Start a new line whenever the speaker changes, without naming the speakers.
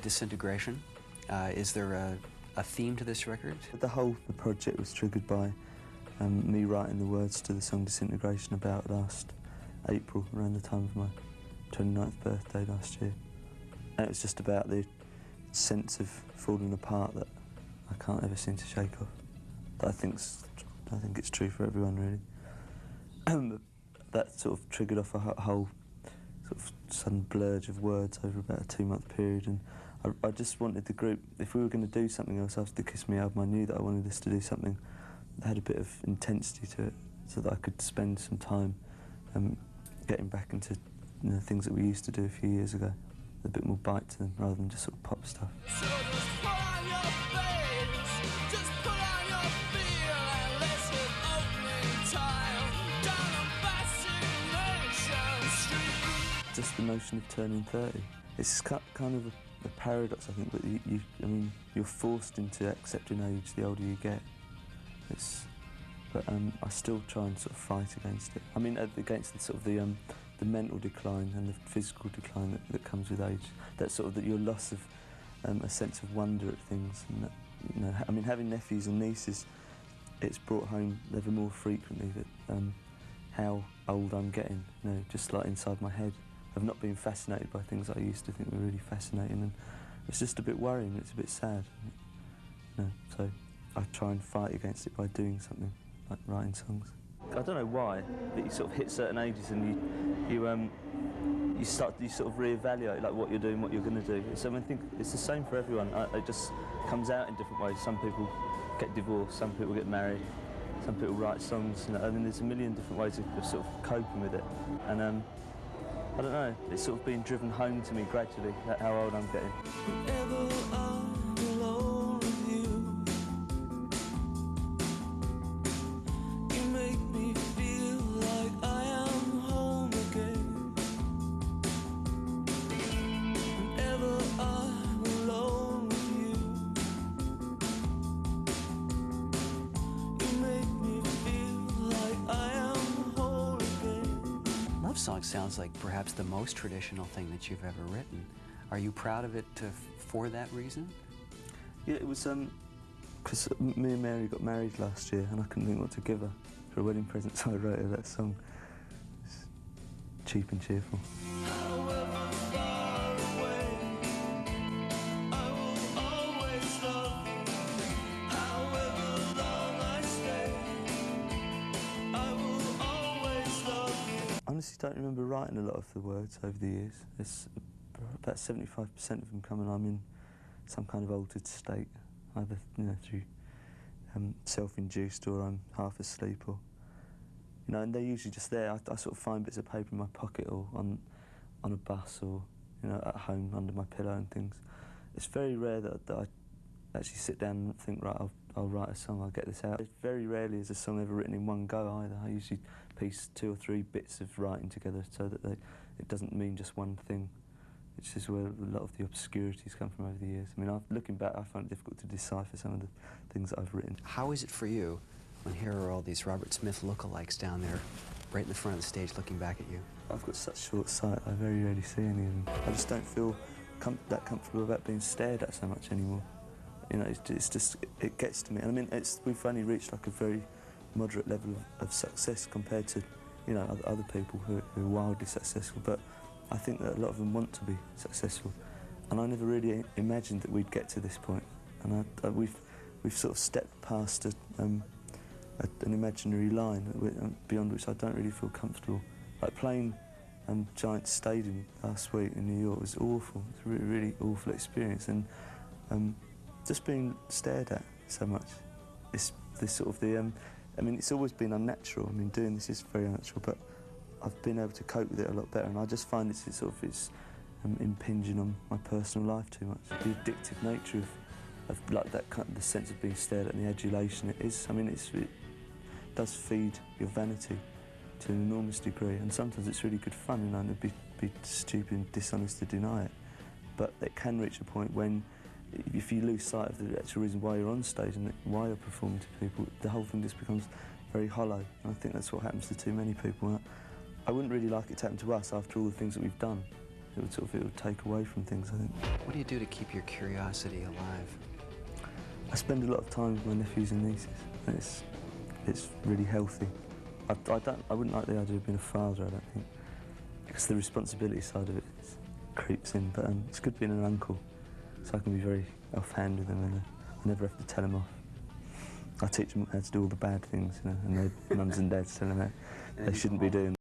Disintegration. Is there a theme to this record?
The project was triggered by me writing the words to the song Disintegration about last April, around the time of my 29th birthday last year. And it was just about the sense of falling apart that I can't ever seem to shake off. I think it's true for everyone, really. That sort of triggered off a whole sort of sudden blurge of words over about a 2-month period, and I just wanted the group, if we were going to do something else after the Kiss Me album, I knew that I wanted us to do something that had a bit of intensity to it, so that I could spend some time getting back into things that we used to do a few years ago, with a bit more bite to them, rather than just sort of pop stuff. Just the notion of turning 30. It's kind of a paradox, I think, but you're forced into accepting age the older you get. But I still try and sort of fight against it. I mean, against the mental decline and the physical decline that comes with age. That sort of that your loss of a sense of wonder at things. And that, I mean, having nephews and nieces, it's brought home ever more frequently that how old I'm getting. Just like inside my head. I've not been fascinated by things I used to think were really fascinating, and it's just a bit worrying. It's a bit sad. So I try and fight against it by doing something, like writing songs. I don't know why, but you sort of hit certain ages and you sort of reevaluate like what you're doing, what you're going to do. So I think it's the same for everyone. It just comes out in different ways. Some people get divorced, some people get married, some people write songs. I mean, there's a million different ways of sort of coping with it, and I don't know. It's sort of been driven home to me gradually how old I'm getting. Whenever I'm alone with you, you make me feel like I am home again. Whenever I'm alone with you, you make me feel like I am whole again.
Love Song sounds like perhaps the most traditional thing that you've ever written. Are you proud of it for that reason? Yeah, it was because me and Mary got married last year and I couldn't think what to give her for a wedding present, so I wrote her that song. It's cheap and cheerful. I honestly don't remember writing a lot of the words over the years. It's about 75% of them come when I'm in some kind of altered state, either through self-induced or I'm half asleep, or and they're usually just there. I sort of find bits of paper in my pocket or on a bus or at home under my pillow and things. It's very rare that I actually sit down and think, right, I'll write a song, I'll get this out. Very rarely is a song ever written in one go either. I usually piece 2 or 3 bits of writing together so that it doesn't mean just one thing. It's just where a lot of the obscurities come from over the years. I mean, looking back, I find it difficult to decipher some of the things that I've written. How is it for you when here are all these Robert Smith lookalikes down there, right in the front of the stage looking back at you? I've got such short sight, I very rarely see any of them. I just don't feel that comfortable about being stared at so much anymore. It's just, it gets to me. I mean, we've only reached like a very moderate level of success compared to, other people who are wildly successful, but I think that a lot of them want to be successful. And I never really imagined that we'd get to this point. And we've sort of stepped past an imaginary line beyond which I don't really feel comfortable. Like playing Giant Stadium last week in New York was awful. It was a really, really awful experience. And just being stared at so much. It's this sort of I mean, it's always been unnatural. I mean, doing this is very unnatural, but I've been able to cope with it a lot better, and I just find it's impinging on my personal life too much. The addictive nature of like that kind of the sense of being stared at and the adulation it is. I mean, it does feed your vanity to an enormous degree, and sometimes it's really good fun, and it'd be stupid and dishonest to deny it. But it can reach a point when, if you lose sight of the actual reason why you're on stage and why you're performing to people, the whole thing just becomes very hollow. And I think that's what happens to too many people. I wouldn't really like it to happen to us after all the things that we've done. it would take away from things, I think.
What do you do to keep your curiosity alive?
I spend a lot of time with my nephews and nieces, and it's really healthy. I wouldn't like the idea of being a father, I don't think, because the responsibility side of it creeps in, but it's good being an uncle, so I can be very offhand with them, and I never have to tell them off. I teach them how to do all the bad things, you know, and their mums and dads tell them that they shouldn't be doing